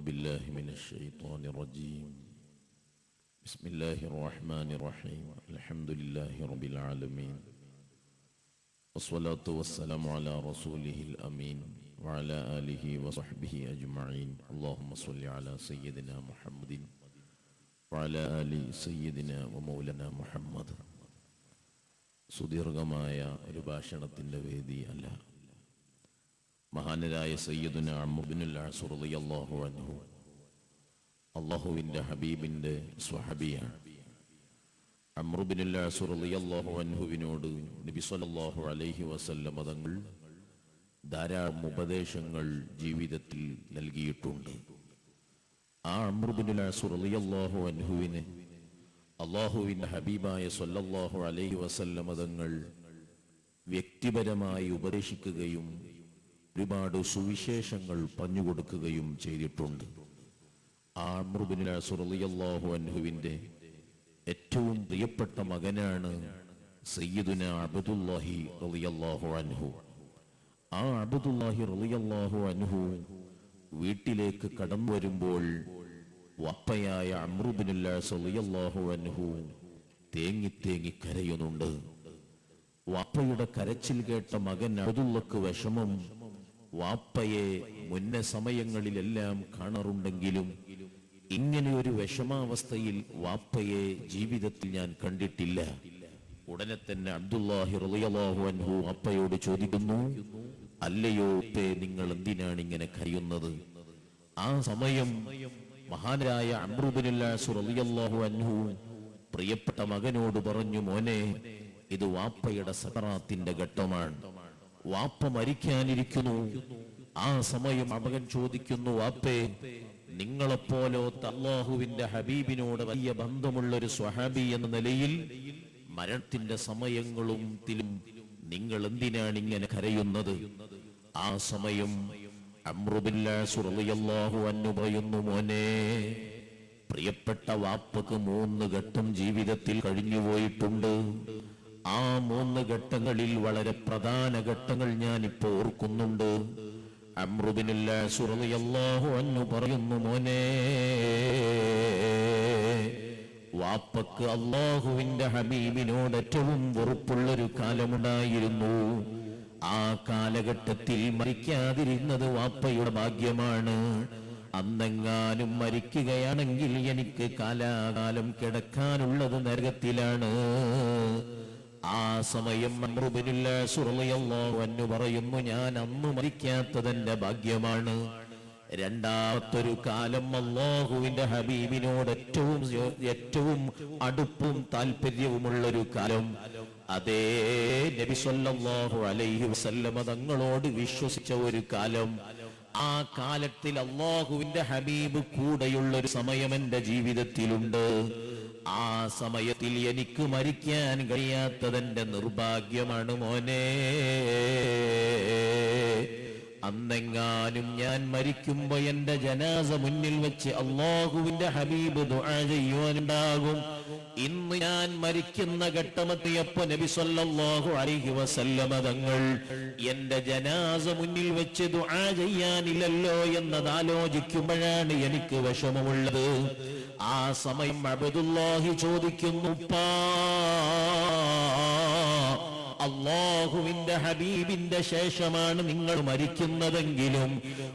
بالله من الشيطان الرجيم. بسم الله الرحمن الرحيم. الحمد لله رب العالمين، والصلاة والسلام على رسوله الأمين وعلى آله وصحبه أجمعين. اللهم صل على سيدنا محمد وعلى آل سيدنا ومولانا محمد. സുദീർഘമായ ഒരു ഭാഷണത്തിൻ്റെ വേദി അല്ല. മഹാനരായ സയ്യിദുന അംർ ഇബ്നുൽ ആസ് റളിയല്ലാഹു അൻഹു അല്ലാഹുവിൻ്റെ ഹബീബിൻ്റെ സ്വഹബിയാണ്. അംർ ഇബ്നുൽ ആസ് റളിയല്ലാഹു അൻഹുവിനോട് നബി സല്ലല്ലാഹു അലൈഹി വസല്ലം തങ്ങൾ ധാരാളം ഉപദേശങ്ങൾ ജീവിതത്തിൽ നൽകിയിട്ടുണ്ട്. ആ അംർ ഇബ്നുൽ ആസ് റളിയല്ലാഹു അൻഹുവിനെ അല്ലാഹുവിൻ്റെ ഹബീബായ സല്ലല്ലാഹു അലൈഹി വസല്ലം തങ്ങൾ വ്യക്തിപരമായി ഉപദേശിക്കുകയും ഒരുപാട് സുവിശേഷങ്ങൾ പറഞ്ഞുകൊടുക്കുകയും ചെയ്തിട്ടുണ്ട്. ആ അംർ ഇബ്നുൽ ആസ് റളിയല്ലാഹു അൻഹുവിൻ്റെ ഏറ്റവും പ്രിയപ്പെട്ട മകനാണ് സയ്യിദുന അബ്ദുല്ലാഹി റളിയല്ലാഹു അൻഹു. ആ അബ്ദുല്ലാഹി റളിയല്ലാഹു അൻഹു വീട്ടിലേക്ക് കടന്നു വരുമ്പോൾ വപ്പയായ അംർ ഇബ്നുൽ ആസ് റളിയല്ലാഹു അൻഹു തേങ്ങി തേങ്ങി കരയുന്നുണ്ട്. വാപ്പയുടെ കരച്ചിൽ കേട്ട മകൻ അബ്ദുള്ളക്ക് വിഷമം. വാപ്പയെ മുന്നേ സമയങ്ങളിലെല്ലാം കാണാറുണ്ടെങ്കിലും ഇങ്ങനെ ഒരു വിഷമാവസ്ഥയിൽ വാപ്പയെ ജീവിതത്തിൽ ഞാൻ കണ്ടിട്ടില്ല. ഉടനെ തന്നെ അബ്ദുല്ലാഹി റളിയല്ലാഹു അൻഹു വാപ്പയോട് ചോദിക്കുന്നു, അല്ലയോ ഉപ്പേ, നിങ്ങൾ എന്തിനാണ് ഇങ്ങനെ കരയുന്നത്? ആ സമയം മഹാനായ അംർ ഇബ്നുൽ ആസ് റളിയല്ലാഹു അൻഹു പ്രിയപ്പെട്ട മകനോട് പറഞ്ഞു, മോനെ, ഇത് വാപ്പയുടെ സകറാത്തിന്റെ ഘട്ടമാണ്. വാപ്പ മരിക്കാനിരിക്കുന്നു. ആ സമയം മകൻ ചോദിക്കുന്നു, വാപ്പേ, നിങ്ങളെപ്പോലത്തെ അല്ലാഹുവിന്റെ ഹബീബിനോട് വലിയ ബന്ധമുള്ള ഒരു സ്വഹാബി എന്ന നിലയിൽ മരണത്തിന്റെ സമയങ്ങളും നിങ്ങൾ എന്തിനാണ് ഇങ്ങനെ കരയുന്നത്? ആ സമയം അംർ ഇബ്നുൽ ആസ് റളിയല്ലാഹു അൻഹു പറയുന്നു, മോനെ, പ്രിയപ്പെട്ട വാപ്പക്ക് 3 ഘട്ടം ജീവിതത്തിൽ കഴിഞ്ഞുപോയിട്ടുണ്ട്. ആ 3 ഘട്ടങ്ങളിൽ വളരെ പ്രധാന ഘട്ടങ്ങൾ ഞാൻ ഇപ്പോ ഓർക്കുന്നുണ്ട്. അംർ ഇബ്നുൽ ആസ് റളിയല്ലാഹു അൻഹു പറയുന്നു, മോനെ, വാപ്പക്ക് അല്ലാഹുവിന്റെ ഹബീബിനോട് ഏറ്റവും വെറുപ്പുള്ളൊരു കാലമുണ്ടായിരുന്നു. ആ കാലഘട്ടത്തിൽ മരിക്കാതിരുന്നത് വാപ്പയുടെ ഭാഗ്യമാണ്. അന്നെങ്ങാനും മരിക്കുകയാണെങ്കിൽ എനിക്ക് കാലാകാലം കിടക്കാനുള്ളത് നരകത്തിലാണ്. ആ സമയം അംർ ഇബ്നുൽ ആസ് റളിയല്ലാഹു അൻഹു പറയുന്നു, ഞാൻ അന്ന് മരിക്കാത്തതെന്റെ ഭാഗ്യമാണ്. രണ്ടാമത്തൊരു കാലം അല്ലാഹുവിന്റെ ഹബീബിനോട് ഏറ്റവും അടുപ്പും താല്പര്യവുമുള്ളൊരു കാലം, അതേ നബി സല്ലല്ലാഹു അലൈഹി വസല്ലം തങ്ങളോട് വിശ്വസിച്ച ഒരു കാലം. ആ കാലത്തിൽ അല്ലാഹുവിന്റെ ഹബീബ് കൂടെയുള്ള ഒരു സമയം എന്റെ ജീവിതത്തിലുണ്ട്. ആ സമയത്തിൽ എനിക്ക് മരിക്കാൻ കഴിയാത്തതെന്റെ നിർഭാഗ്യമാണ് മോനെ. അന്നെങ്ങാനും ഞാൻ മരിക്കുമ്പോ എന്റെ ജനാസ മുന്നിൽ വെച്ച് അല്ലാഹുവിന്റെ ഹബീബ് ദുആ ചെയ്യുവാനുണ്ടാകും. ഇന്ന് ഞാൻ മരിക്കുന്ന ഘട്ടമെത്തിയപ്പോ നബി സല്ലല്ലാഹു അലൈഹി വസല്ലം തങ്ങൾ എന്റെ ജനാസ മുന്നിൽ വെച്ച് ദുആ ചെയ്യാനില്ലല്ലോ എന്നത് ആലോചിക്കുമ്പോഴാണ് എനിക്ക് വിഷമമുള്ളത്. ആ സമയം അബ്ദുല്ലാഹി ചോദിക്കുന്നു, ഉപ്പാ, അല്ലാഹുവിന്റെ ഹബീബിന്റെ ശേഷമാണ് നിങ്ങൾ മരിക്കുന്നതെങ്കിലും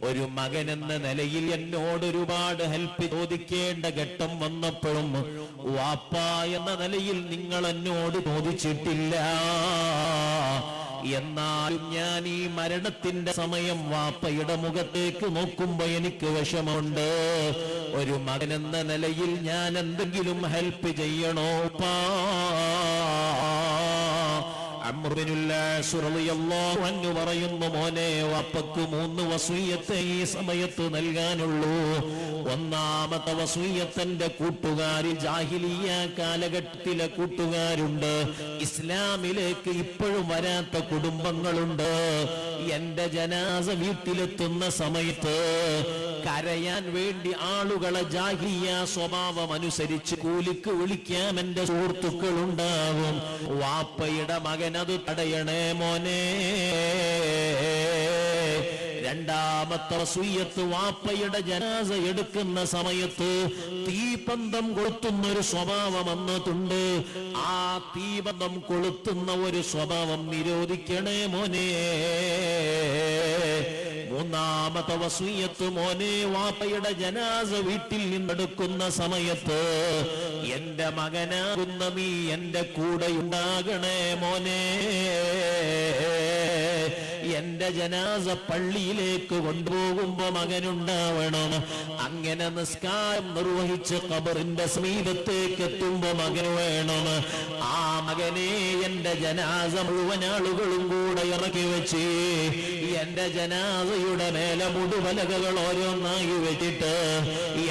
ഒരു മകൻ എന്ന നിലയിൽ എന്നോട് ഒരുപാട് ഹെൽപ്പ് ചോദിക്കേണ്ട ഘട്ടം വന്നപ്പോഴും വാപ്പ എന്ന നിലയിൽ നിങ്ങൾ എന്നോട് ചോദിച്ചിട്ടില്ല. എന്നാലും ഞാൻ ഈ മരണത്തിന്റെ സമയം വാപ്പയുടെ മുഖത്തേക്ക് നോക്കുമ്പോ എനിക്ക് വിഷമമുണ്ട്. ഒരു മകൻ എന്ന നിലയിൽ ഞാൻ എന്തെങ്കിലും ഹെൽപ്പ് ചെയ്യണോ പാ? അംർ ഇബ്നുൽ ആസ് റളിയല്ലാഹു അൻഹു പറയുന്നു, മോനെ, വാപ്പക്ക് 3 വസിയ്യത്ത് ഈ സമയത്ത് നൽകാനുള്ളൂ. ഒന്നാമത്തെ വസിയ്യത്തിന്റെ കൂട്ടുകാരിൽ ജാഹിലിയ്യ കാലഘട്ടത്തിലെ കൂട്ടുകാരുണ്ട്. ഇസ്ലാമിലേക്ക് ഇപ്പോഴും വരാത്ത കുടുംബങ്ങളുണ്ട്. എന്റെ ജനാസ വീട്ടിലെത്തുന്ന സമയത്ത് കരയാൻ വേണ്ടി ആളുകളെ ജാഹിലിയ്യ സ്വഭാവം അനുസരിച്ച് കൂലിക്ക് വിളിക്കാൻ എന്റെ സുഹൃത്തുക്കൾ ഉണ്ടാവും. വാപ്പയുടെ മകൻ അത് തടയണേ മോനെ. രണ്ടാമത്തെ വസിയ്യത്ത്, വാപ്പയുടെ ജനാസ എടുക്കുന്ന സമയത്ത് തീപന്തം കൊളുത്തുന്ന ഒരു സ്വഭാവം വന്നിട്ടുണ്ട്. ആ തീപന്തം കൊളുത്തുന്ന ഒരു സ്വഭാവം നിരോധിക്കണേ മോനെ. മൂന്നാമത്തെ വസിയ്യത്ത്, മോനെ വാപ്പയുടെ ജനാസ വീട്ടിൽ നിന്നെടുക്കുന്ന സമയത്ത് എന്റെ മകനാകുന്ന നീ എന്റെ കൂടെ ഉണ്ടാകണേ മോനെ. എന്റെ ജനാസ പള്ളിയിലേക്ക് കൊണ്ടുപോകുമ്പോ മകനുണ്ടാവണം. അങ്ങനെ നിസ്കാരം നിർവഹിച്ച് ഖബറിന്റെ സമീപത്തേക്ക് എത്തുമ്പോ മകൻ വേണം. ആ മകനെ എന്റെ ജനാസ മുഴുവൻ ആളുകളും കൂടെ ഇറക്കി വെച്ച് എന്റെ ജനാസയുടെ മേലെ മുടുവലകകൾ ഓരോന്നായി വെച്ചിട്ട്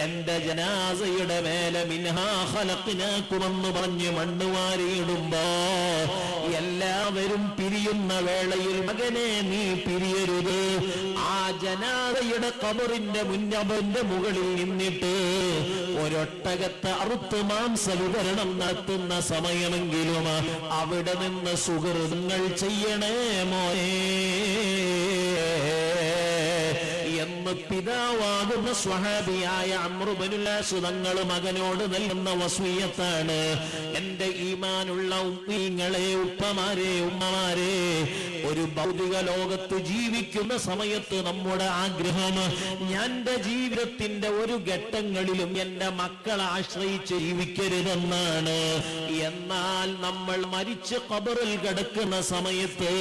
എന്റെ ജനാസയുടെ മേലെ മിൻഹാ ഖലഖ്നാകുമെന്ന് പറഞ്ഞ് മണ്ണ് വാരിയിടുമ്പോ എല്ലാവരും പിരിയുന്ന വേളയിൽ മകനെ നീ പിരിയരുത്. ആ ജനാസയുടെ ഖബറിന്റെ മുന്നബന്റെ മുകളിൽ നിന്നിട്ട് ഒരൊട്ടകത്തെ അറുത്ത് മാംസവിതരണം നടത്തുന്ന സമയമെങ്കിലും അവിടെ നിന്ന് സുഹൃതങ്ങൾ ചെയ്യണേ മോനെ എന്ന് പിതാവാകുന്ന സ്വഹാബിയായ അംറു ഇബ്നുൽ ആസ് തങ്ങൾ മകനോട് നൽകുന്ന വസിയ്യത്താണ്. എന്റെ ഈമാനുള്ള ഉമ്മീങ്ങളെ, ഉപ്പമാരെ, ഉമ്മമാരെ, ഒരു ഭൗതിക ലോകത്ത് ജീവിക്കുന്ന സമയത്ത് നമ്മുടെ ആഗ്രഹം എന്റെ ജീവിതത്തിന്റെ ഒരു ഘട്ടങ്ങളിലും എന്റെ മക്കളെ ആശ്രയിച്ച് ജീവിക്കരുതെന്നാണ്. എന്നാൽ നമ്മൾ മരിച്ച് ഖബറിൽ കിടക്കുന്ന സമയത്ത്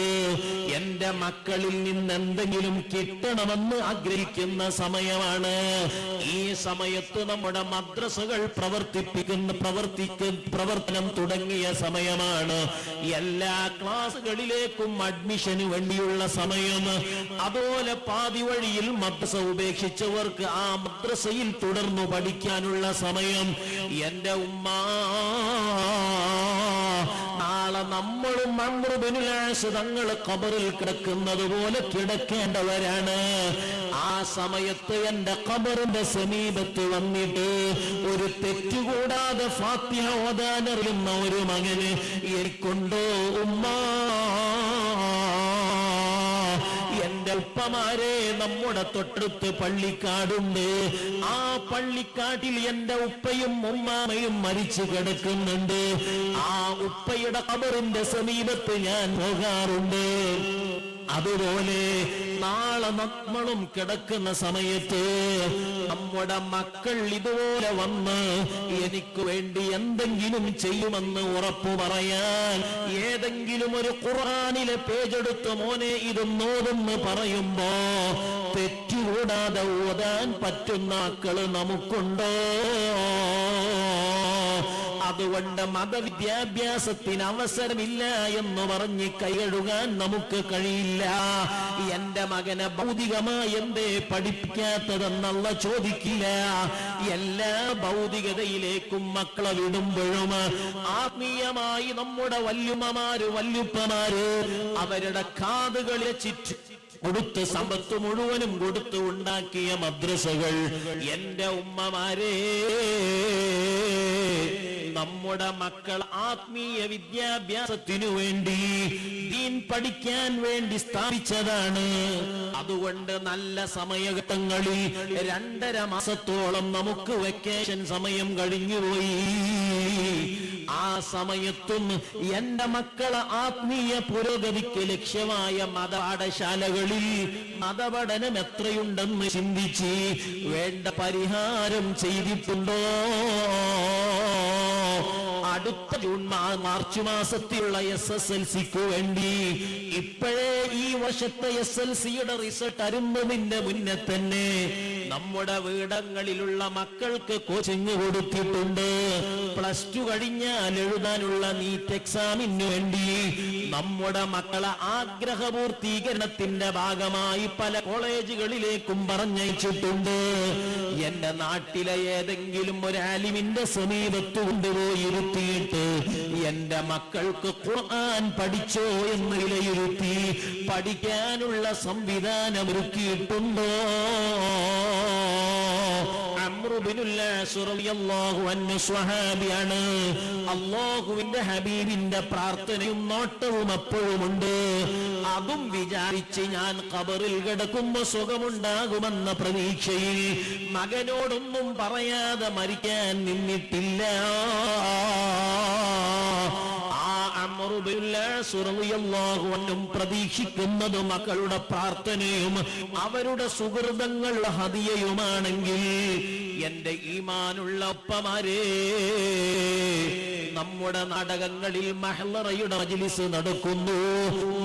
എന്റെ മക്കളിൽ നിന്ന് എന്തെങ്കിലും കിട്ടണമെന്ന് ആഗ്രഹിക്കുന്ന സമയമാണ്. ഈ സമയത്ത് നമ്മുടെ മദ്രസകൾ പ്രവർത്തനം തുടങ്ങിയ സമയമാണ്. എല്ലാ ക്ലാസുകളിലേക്കും അഡ്മിഷന് വേണ്ടിയുള്ള സമയം. അതുപോലെ പാതി വഴിയിൽ മദ്രസ ഉപേക്ഷിച്ചവർക്ക് ആ മദ്രസയിൽ തുടർന്നു പഠിക്കാനുള്ള സമയം. എന്റെ ഉമ്മ, നാളെ നമ്മളും അംറു ഇബ്നുൽ ആസ് തങ്ങൾ ഖബറിൽ കിടക്കുന്നത് പോലെ കിടക്കേണ്ടവരാണ്. ആ സമയത്ത് എന്റെ ഖബറിന്റെ സമീപത്ത് വന്നിട്ട് ഒരു തെറ്റുകൂടാതെ ഫാത്തിഹ ഓതാനറിയുന്ന ഒരു മകന് എനിക്കുണ്ടോ ഉമ്മ? എന്റെ ഉപ്പമാരെ, നമ്മുടെ തൊട്ടടുത്ത് പള്ളിക്കാടുണ്ട്. ആ പള്ളിക്കാട്ടിൽ എന്റെ ഉപ്പയും ഉമ്മാമയും മരിച്ചു കിടക്കുന്നുണ്ട്. ആ ഉപ്പയുടെ ഖബറിന്റെ സമീപത്ത് ഞാൻ പോകാറുണ്ട്. അതുപോലെ നാളെ നമ്മളും കിടക്കുന്ന സമയത്ത് നമ്മുടെ മക്കൾ ഇതുപോലെ വന്ന് എനിക്ക് വേണ്ടി എന്തെങ്കിലും ചെയ്യുമെന്ന് ഉറപ്പു പറയാൻ ഏതെങ്കിലും ഒരു ഖുർആനിലെ പേജെടുത്ത് മോനെ ഇതൊന്നോതെന്ന് പറയുമ്പോ തെറ്റുകൂടാതെ ഓതാൻ പറ്റുന്ന മക്കള് നമുക്കുണ്ടോ? അതുകൊണ്ട് മതവിദ്യാഭ്യാസത്തിന് അവസരമില്ല എന്ന് പറഞ്ഞ് കൈകഴുകാൻ നമുക്ക് കഴിയില്ല. എന്റെ മകനെ ഭൗതികമായി എന്തേ പഠിപ്പിക്കാത്തതെന്നുള്ള ചോദിക്കില്ല. എല്ലാ ഭൗതികതയിലേക്കും മക്കളെ വിടുമ്പോഴും ആത്മീയമായി നമ്മുടെ വല്യുമ്മമാര്, വല്യുപ്പമാര് അവരുടെ കാതുകളെ കൊടുത്ത് സമ്പത്ത് മുഴുവനും കൊടുത്ത് ഉണ്ടാക്കിയ മദ്രസകൾ. എന്റെ ഉമ്മമാരെ, നമ്മുടെ മക്കൾ ആത്മീയ വിദ്യാഭ്യാസത്തിനു വേണ്ടി, ദീൻ പഠിക്കാൻ വേണ്ടി സ്ഥാപിച്ചതാണ്. അതുകൊണ്ട് നല്ല സമയഘട്ടങ്ങളിൽ 2.5 മാസത്തോളം നമുക്ക് വെക്കേഷൻ സമയം കഴിഞ്ഞുപോയി. ആ സമയത്തും എന്റെ മക്കളെ ആത്മീയ പുരോഗതിക്ക് ലക്ഷ്യമായ മതപാഠശാലകളിൽ മതപഠനം എത്രയുണ്ടെന്ന് ചിന്തിച്ച് വേണ്ട പരിഹാരം ചെയ്തിട്ടുണ്ടോ? അടുത്ത മാർച്ച് മാസത്തിലുള്ള SSLCക്ക് വേണ്ടി ഇപ്പോഴേ ഈ വർഷത്തെ SLCയുടെ റിസൾട്ട് അറിയുന്നതിന്റെ മുന്നേ തന്നെ നമ്മുടെ വീടങ്ങളിലുള്ള മക്കൾക്ക് കോച്ചിങ് കൊടുത്തിട്ടുണ്ട്. +2 കഴിഞ്ഞാൽ എഴുതാനുള്ള നീറ്റ് എക്സാമിന് വേണ്ടി നമ്മുടെ മക്കളെ ആഗ്രഹപൂർത്തീകരണത്തിന്റെ ഭാഗമായി പല കോളേജുകളിലേക്കും പറഞ്ഞയച്ചിട്ടുണ്ട്. എന്റെ നാട്ടിലെ ഏതെങ്കിലും ഒരു ആലിമിന്റെ സമീപത്ത് കൊണ്ടുപോയി ഇരുത്തിയിട്ട് എന്റെ മക്കൾക്ക് ഖുർആൻ പഠിച്ചോ എന്ന് വിലയിരുത്തി പഠിക്കാനുള്ള സംവിധാനം ഒരുക്കിയിട്ടുണ്ടോ? അംറു ഇബ്നുൽ ആസ് റളിയല്ലാഹു അൻഹു സ്വഹാബിയാണ്. അല്ലാഹുവിന്റെ ഹബീബിന്റെ പ്രാർത്ഥനയും നോട്ടവും അപ്പോഴുമുണ്ട്. അതും വിചാരിച്ച് ഞാൻ ഖബറിൽ കിടക്കുമ്പോ സുഖമുണ്ടാകുമെന്ന പ്രതീക്ഷയിൽ മകനോടൊന്നും പറയാതെ മരിക്കാൻ നിന്നിട്ടില്ല. പ്രതീക്ഷിക്കുന്നത് മക്കളുടെ പ്രാർത്ഥനയും അവരുടെ സുഹൃതങ്ങളുടെ ഹദിയയുമാണെങ്കിൽ എന്റെ ഈമാനുള്ള ഉപ്പമാരെ, നമ്മുടെ നാടകങ്ങളിൽ മഹ്ലറയുടെ മജ്ലിസ് നടക്കുന്നു,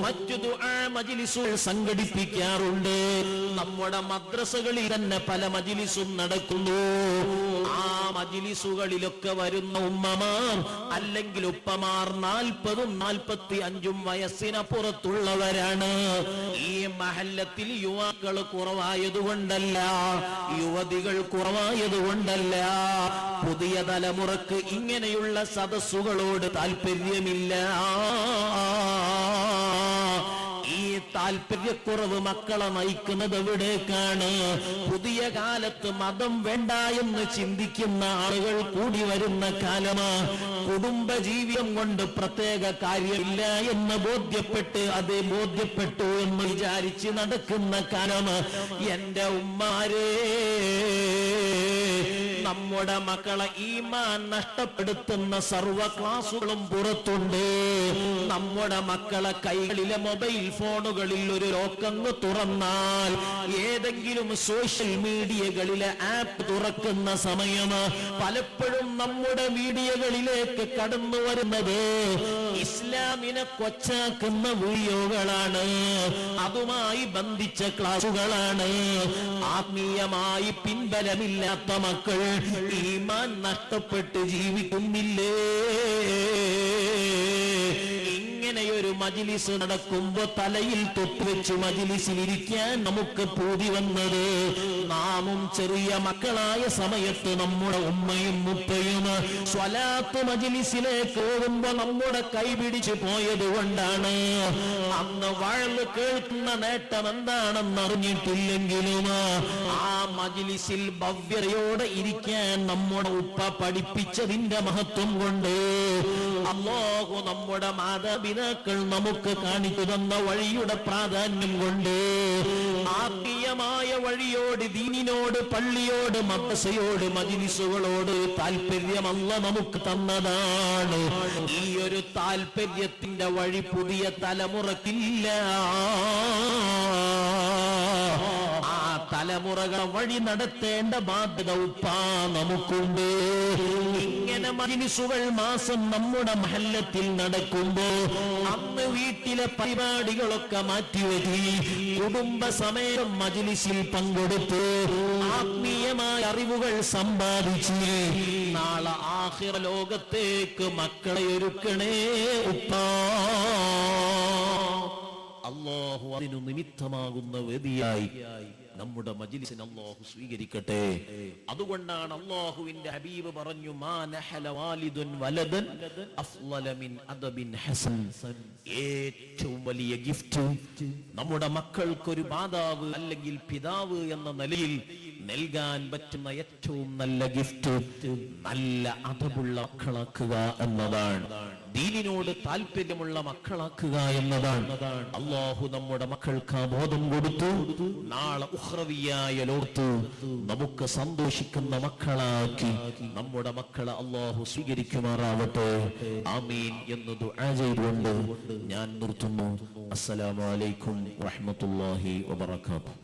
മറ്റു ദുആ മജ്ലിസുകൾ സംഘടിപ്പിക്കാറുണ്ട്. നമ്മുടെ മദ്രസകളിൽ തന്നെ പല മജ്ലിസും നടക്കുന്നു. ആ മജ്ലിസുകളിലൊക്കെ വരുന്ന ഉമ്മമാർ അല്ലെങ്കിൽ ഉപ്പമാർ 40 45 വയസ്സിനപ്പുറത്തുള്ളവരാണ്. ഈ മഹല്ലത്തിൽ യുവാക്കൾ കുറവായതുകൊണ്ടല്ല, യുവതികൾ കുറവായതുകൊണ്ടല്ല, പുതിയ തലമുറക്ക് ഇങ്ങനെയുള്ള സദസ്സുകളോട് താല്പര്യമില്ല. ഈ താല്പര്യക്കുറവ് മക്കളെ നയിക്കുന്നത് എവിടേക്കാണ്? പുതിയ കാലത്ത് മതം വേണ്ട എന്ന് ചിന്തിക്കുന്ന ആളുകൾ കൂടി വരുന്ന കാലമാ. കുടുംബജീവിതം കൊണ്ട് പ്രത്യേക കാര്യമില്ല എന്ന് ബോധ്യപ്പെട്ടു എന്ന് വിചാരിച്ച് നടക്കുന്ന കാലമാ. എന്റെ ഉമ്മാരേ, നമ്മുടെ മക്കളെ ഈമാൻ നഷ്ടപ്പെടുത്തുന്ന സർവ ക്ലാസുകളും പുറത്തുണ്ട്. നമ്മുടെ മക്കളെ കൈകളിലെ മൊബൈൽ ഫോണുകളിൽ ഒരു ലോക്കങ്ങ് തുറന്നാൽ ഏതെങ്കിലും സോഷ്യൽ മീഡിയകളിലെ ആപ്പ് തുറക്കുന്ന സമയം പലപ്പോഴും നമ്മുടെ മീഡിയകളിലേക്ക് കടന്നു വരുന്നത് ഇസ്ലാമിനെ കൊച്ചാക്കുന്ന വീഡിയോകളാണ്, അതുമായി ബന്ധിച്ച ക്ലാസുകളാണ്. ആത്മീയമായി പിൻബലമില്ലാത്ത മക്കൾ ഈമാൻ നഷ്ടപ്പെട്ട് ജീവിക്കുന്നില്ലേ? ഇങ്ങനെയൊരു മജ്ലിസ് നടക്കുമ്പോ തലയിൽ തൊട്ടുവെച്ച് മജ്ലിസിൽ ഇരിക്കാൻ നമുക്ക് പൂതി വന്നത് നാമും ചെറിയ മക്കളായ സമയത്ത് നമ്മുടെ ഉമ്മയും ഉപ്പയും സ്വലാത്ത് മജ്ലിസിലേക്ക് പോകുമ്പോ നമ്മുടെ കൈപിടിച്ചു പോയത് കൊണ്ടാണ്. അന്ന് വഴല് കേൾക്കുന്ന നേട്ടം എന്താണെന്ന് അറിഞ്ഞിട്ടില്ലെങ്കിലും ആ മജ്ലിസിൽ ഭവ്യതയോടെ ഇരിക്കാൻ നമ്മുടെ ഉപ്പ പഠിപ്പിച്ചതിന്റെ മഹത്വം കൊണ്ട് അല്ലാഹു നമ്മുടെ മാതാപിതാക്കൾ നമുക്ക് കാണിച്ചു തന്ന വഴിയുടെ പ്രാധാന്യം കൊണ്ട് ആത്മീയമായ വഴിയോട്, ദീനിനോട്, പള്ളിയോട്, മദ്രസയോട്, മജ്ലിസുകളോട് താല്പര്യമല്ല നമുക്ക് തന്നതാണ്. ഈ ഒരു താല്പര്യത്തിന്റെ വഴി പുതിയ തലമുറക്കില്ല. ആ തലമുറകളെ വഴി നടത്തേണ്ട ബാധ്യത ഉപ്പ നമുക്കുണ്ട്. ഇങ്ങനെ മജ്ലിസുകൾ മാസം നമ്മുടെ മഹല്ലത്തിൽ നടക്കുമ്പോ അന്ന് വീട്ടിലെ പരിപാടികളൊക്കെ മാറ്റിവെച്ച് കുടുംബസമേതം മജ്ലിസിൽ പങ്കെടുത്ത് ആത്മീയമായ അറിവുകൾ സമ്പാദിച്ച് നാളെ ആഖിറ ലോകത്തേക്ക് മക്കളെ ഒരുക്കണേ ഉപ്പ. അല്ലാഹു അതിനു നിമിത്തമാകുന്ന വേദിയായി നമ്മുടെ മജ്ലിസിനെ അല്ലാഹു സ്വീകരിക്കട്ടെ. അതുകൊണ്ടാണ് അല്ലാഹുവിന്റെ ഹബീബ് പറഞ്ഞു, മാ നഹല വാലിദുൻ വലദൻ അഫ്ളല മിൻ അദബിൻ ഹസൻ. ഏറ്റവും വലിയ ഗിഫ്റ്റ് നമ്മുടെ മക്കൾക്കൊരു മാതാവ് അല്ലെങ്കിൽ പിതാവ് എന്ന നിലയിൽ നൽകാൻ പറ്റുന്ന ഏറ്റവും നല്ല ഗിഫ്റ്റ് നല്ല അദബുള്ള മക്കളാക്കുക എന്നതാണ്. ദീനിനോട് താല്പര്യമുള്ള മക്കളാക്കുക എന്നതാണ്. അല്ലാഹു നമ്മുടെ മക്കൾക്ക് ആ ബോധം കൊടുത്തു. നാളെ ഉഖ്റവിയായ ലോകത്ത് നമുക്ക് സന്തോഷിക്കുന്ന മക്കളാക്കി നമ്മുടെ മക്കളെ അല്ലാഹു സ്വീകരിക്കുമാറാവട്ടെ. ആമീൻ എന്ന് ദുആ ചെയ്തുകൊണ്ട് ഞാൻ നിർത്തുന്നു. അസ്സലാമു അലൈക്കും വറഹ്മത്തുള്ളാഹി വബറകാതുഹു.